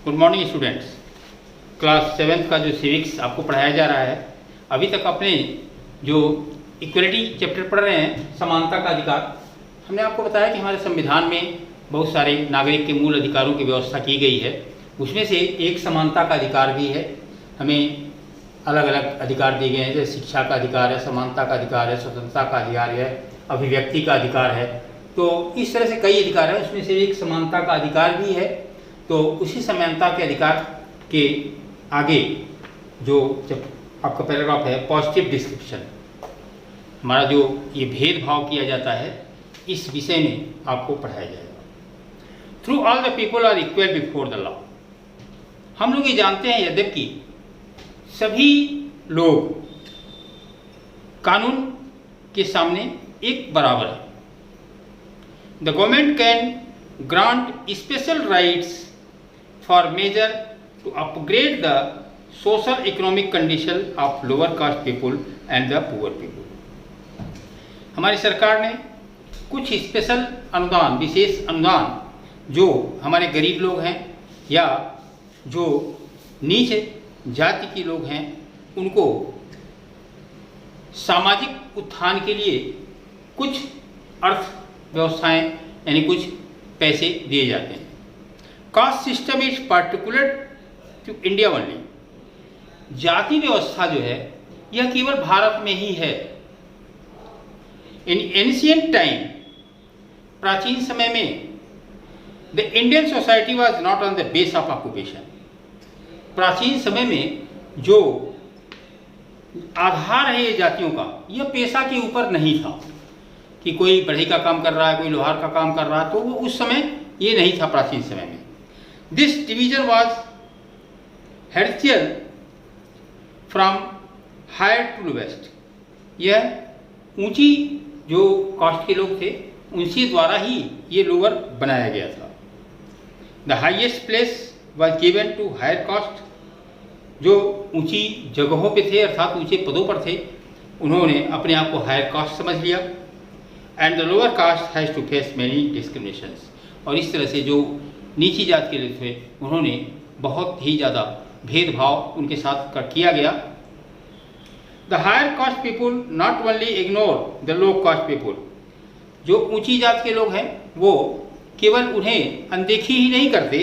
Good morning students. Class 7th का जो civics आपको पढ़ाया जा रहा है, अभी तक अपने जो इक्वलिटी चैप्टर पढ़ रहे हैं, समानता का अधिकार। हमने आपको बताया कि हमारे संविधान में बहुत सारे नागरिक के मूल अधिकारों की व्यवस्था की गई है। उसमें से एक समानता का अधिकार भी है। हमें अलग अलग अधिकार दिए गए हैं, जैसे शिक्षा का अधिकार है, समानता का अधिकार है, स्वतंत्रता का अधिकार है, अभिव्यक्ति का अधिकार है। तो इस तरह से कई अधिकार हैं, उसमें से एक समानता का अधिकार भी है। तो उसी समानता के अधिकार के आगे जो जब आपका पैराग्राफ है, पॉजिटिव डिस्क्रिप्शन, हमारा जो ये भेदभाव किया जाता है, इस विषय में आपको पढ़ाया जाएगा। Through all the people are equal before the law. हम लोग ये जानते हैं यद्यपि सभी लोग कानून के सामने एक बराबर है। The government can grant special rights for measure to upgrade the social economic condition of lower caste people and the poor people। हमारी सरकार ने कुछ स्पेशल अनुदान, विशेष अनुदान जो हमारे गरीब लोग हैं या जो नीच जाति के लोग हैं, उनको सामाजिक उत्थान के लिए कुछ अर्थव्यवस्थाएं यानी कुछ पैसे दिए जाते हैं। Caste system is particular to India only. जाति व्यवस्था जो है यह केवल भारत में ही है। इन एंशिएंट टाइम, प्राचीन समय में, the Indian society was not on the base of occupation. प्राचीन समय में जो आधार है ये जातियों का, यह पेशा के ऊपर नहीं था कि कोई बढ़ई का काम कर रहा है, कोई लोहार का काम कर रहा है, तो वो उस समय ये नहीं था। प्राचीन समय में this division was hereditary from higher to west. यह ऊंची जो कास्ट के लोग थे उनसे द्वारा ही ये लोअर बनाया गया था। The highest place was given to higher caste. जो ऊंची जगहों पे थे अर्थात ऊंचे पदों पर थे, उन्होंने अपने आप को हायर कास्ट समझ लिया। And the lower caste has to face many discriminations. और इस तरह से जो नीची जात के लोग थे उन्होंने बहुत ही ज़्यादा भेदभाव उनके साथ किया गया। The higher caste people not only ignore the low caste people. जो ऊंची जात के लोग हैं वो केवल उन्हें अनदेखी ही नहीं करते,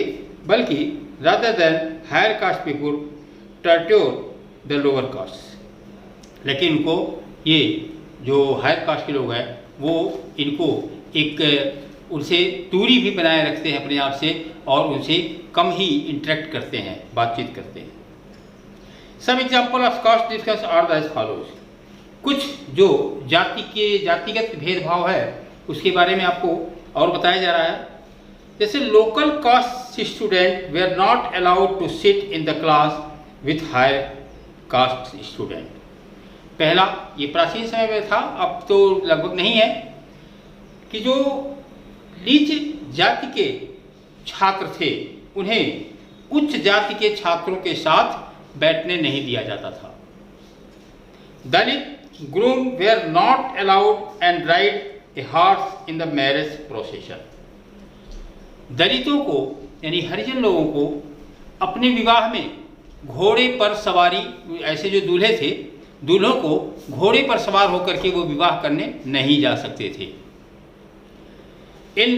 बल्कि rather than higher caste people torture the lower caste. लेकिन उनको ये जो हायर कास्ट के लोग हैं वो इनको एक उनसे दूरी भी बनाए रखते हैं अपने आप से, और उनसे कम ही इंटरेक्ट करते हैं, बातचीत करते हैं। Some example of caste difference are the as follows. कुछ जो जातिगत भेदभाव है उसके बारे में आपको और बताया जा रहा है। जैसे local caste student were not allowed to sit in the class with higher caste student. पहला ये प्राचीन समय में था, अब तो लगभग नहीं है, कि जो नीच जाति के छात्र थे उन्हें उच्च जाति के छात्रों के साथ बैठने नहीं दिया जाता था। Dalit groom were not allowed and ride a horse in the marriage procession. दलितों को यानी हरिजन लोगों को अपने विवाह में घोड़े पर सवारी, ऐसे जो दूल्हे थे, दूल्हों को घोड़े पर सवार होकर के वो विवाह करने नहीं जा सकते थे। In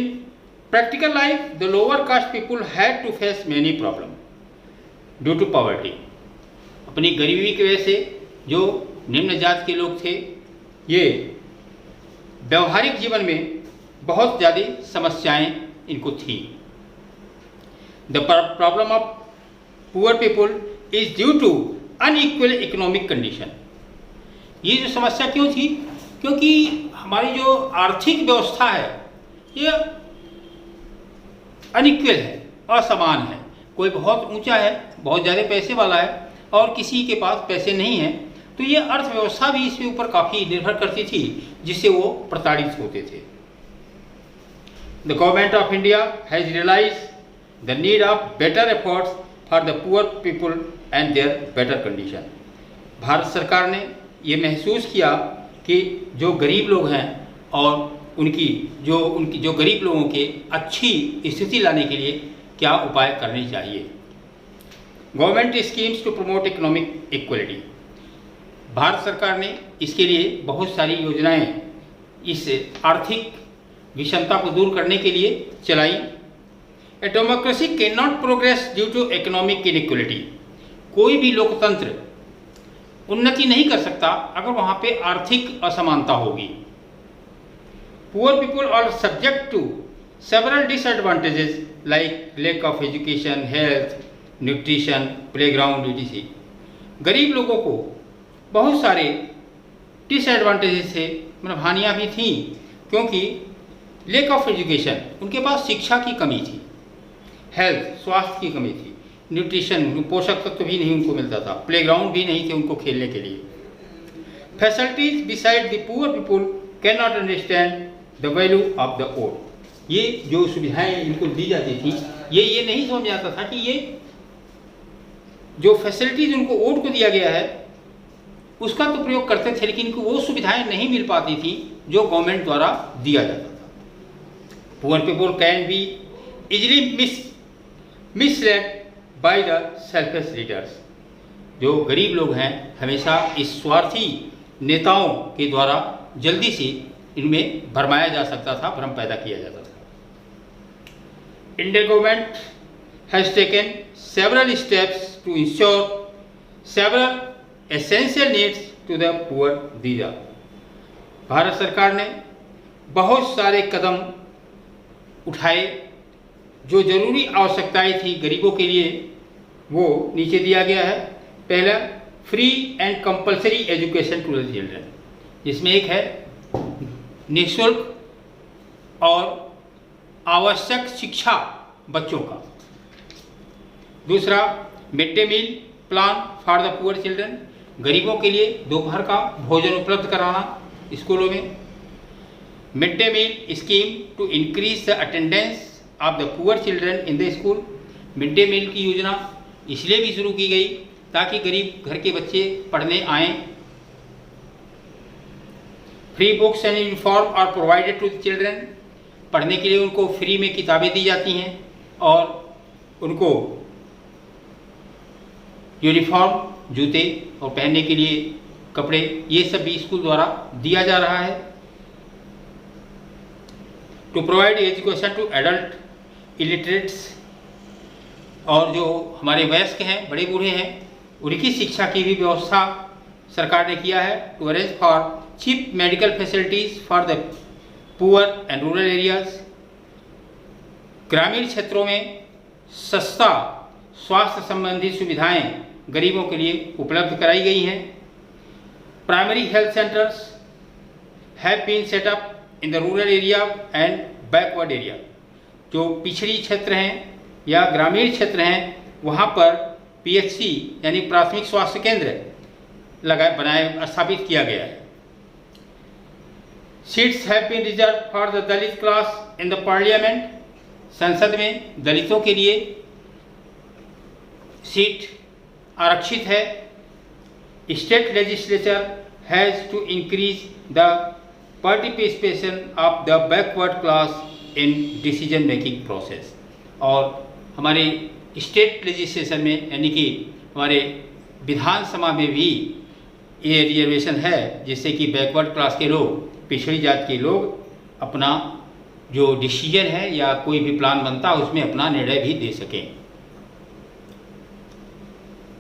practical life, the lower caste people had to face many problems due to poverty। अपनी गरीबी की वजह से जो निम्न जात के लोग थे ये व्यवहारिक जीवन में बहुत ज़्यादा समस्याएं इनको थी। The problem of poor people is due to unequal economic condition। ये जो समस्या क्यों थी? क्योंकि हमारी जो आर्थिक व्यवस्था है ये अनइक्वल है, असमान है। कोई बहुत ऊंचा है, बहुत ज़्यादा पैसे वाला है, और किसी के पास पैसे नहीं है, तो ये अर्थव्यवस्था भी इसके ऊपर काफ़ी निर्भर करती थी, जिससे वो प्रताड़ित होते थे। The government of India has realised the need of better efforts for the poor people and their better condition. Bharat सरकार ने ये महसूस किया कि जो गरीब लोग हैं और उनकी जो गरीब लोगों के अच्छी स्थिति लाने के लिए क्या उपाय करने चाहिए। Government schemes to promote economic equality. Bharat सरकार ने इसके लिए बहुत सारी योजनाएं इस आर्थिक विषमता को दूर करने के लिए चलाई। A democracy can not progress due to economic inequality. कोई भी लोकतंत्र उन्नति नहीं कर सकता अगर वहाँ पे आर्थिक असमानता होगी। Poor people are subject to several disadvantages like lack of education, health, nutrition, playground etc। गरीब लोगों को बहुत सारे डिसएडवांटेजेस थे, मतलब हानियाँ भी थीं, क्योंकि लैक ऑफ एजुकेशन, उनके पास शिक्षा की कमी थी, हेल्थ, स्वास्थ्य की कमी थी, न्यूट्रिशन, पोषक तत्व भी नहीं उनको मिलता था, प्लेग्राउंड भी नहीं थे उनको खेलने के लिए। Facilities beside the poor people can not understand the value of the vote. ये जो सुविधाएं इनको दी जाती थी, ये नहीं समझ आता था कि ये जो फैसिलिटीज उनको ओट को दिया गया है उसका तो प्रयोग करते थे, लेकिन इनको वो सुविधाएं नहीं मिल पाती थी जो गवर्नमेंट द्वारा दिया जाता था। Poor people can be easily misled by the selfish leaders. जो गरीब लोग हैं हमेशा इस स्वार्थी नेताओं के द्वारा जल्दी से इनमें भरमाया जा सकता था, भ्रम पैदा किया जाता था। Indian government has taken several steps to ensure several essential needs to the poor these are. Bharat सरकार ने बहुत सारे कदम उठाए, जो जरूरी आवश्यकताएं थी गरीबों के लिए वो नीचे दिया गया है। पहला, free and compulsory education to the children, जिसमें एक है निःशुल्क और आवश्यक शिक्षा बच्चों का। दूसरा, mid day meal plan for the poor children, गरीबों के लिए दोपहर का भोजन उपलब्ध कराना स्कूलों में। Mid day meal scheme to increase the attendance of the poor children in the school. Mid day meal की योजना इसलिए भी शुरू की गई ताकि गरीब घर के बच्चे पढ़ने आएँ। Free books and uniform are provided to the children, पढ़ने के लिए उनको फ्री में किताबें दी जाती हैं और उनको यूनिफॉर्म, जूते और पहनने के लिए कपड़े, ये सब भी स्कूल द्वारा दिया जा रहा है। To provide education to adult illiterates, और जो हमारे वयस्क हैं, बड़े बूढ़े हैं, उनकी शिक्षा की भी व्यवस्था सरकार ने किया है। To arrange for cheap medical facilities for the poor and rural areas, ग्रामीण क्षेत्रों में सस्ता स्वास्थ्य संबंधी सुविधाएं गरीबों के लिए उपलब्ध कराई गई हैं। Primary health centres have been set up in the rural area and backward area, जो पिछड़ी क्षेत्र हैं या ग्रामीण क्षेत्र हैं वहाँ पर PHC यानी प्राथमिक स्वास्थ्य केंद्र स्थापित किया गया है। Seats have been reserve for the Dalit class in the parliament, संसद में दलितों के लिए सीट आरक्षित है। State legislature has to increase the participation of the backward class in decision making process, और हमारे स्टेट लेजिस्लेशन में यानी कि हमारे विधानसभा में भी ये रिजर्वेशन है, जिससे कि बैकवर्ड क्लास के लोग, पिछड़ी जात के लोग अपना जो डिसीजन है या कोई भी प्लान बनता है उसमें अपना निर्णय भी दे सकें।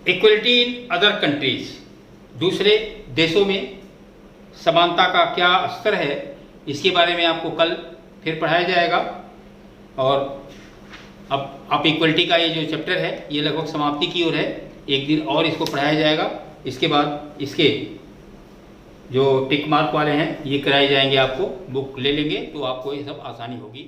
इक्वलिटी इन अदर कंट्रीज, दूसरे देशों में समानता का क्या स्तर है, इसके बारे में आपको कल फिर पढ़ाया जाएगा। और अब इक्वलिटी का ये जो चैप्टर है ये लगभग समाप्ति की ओर है, एक दिन और इसको पढ़ाया जाएगा। इसके बाद इसके जो टिक मार्क वाले हैं ये कराए जाएंगे, आपको बुक ले लेंगे तो आपको ये सब आसानी होगी।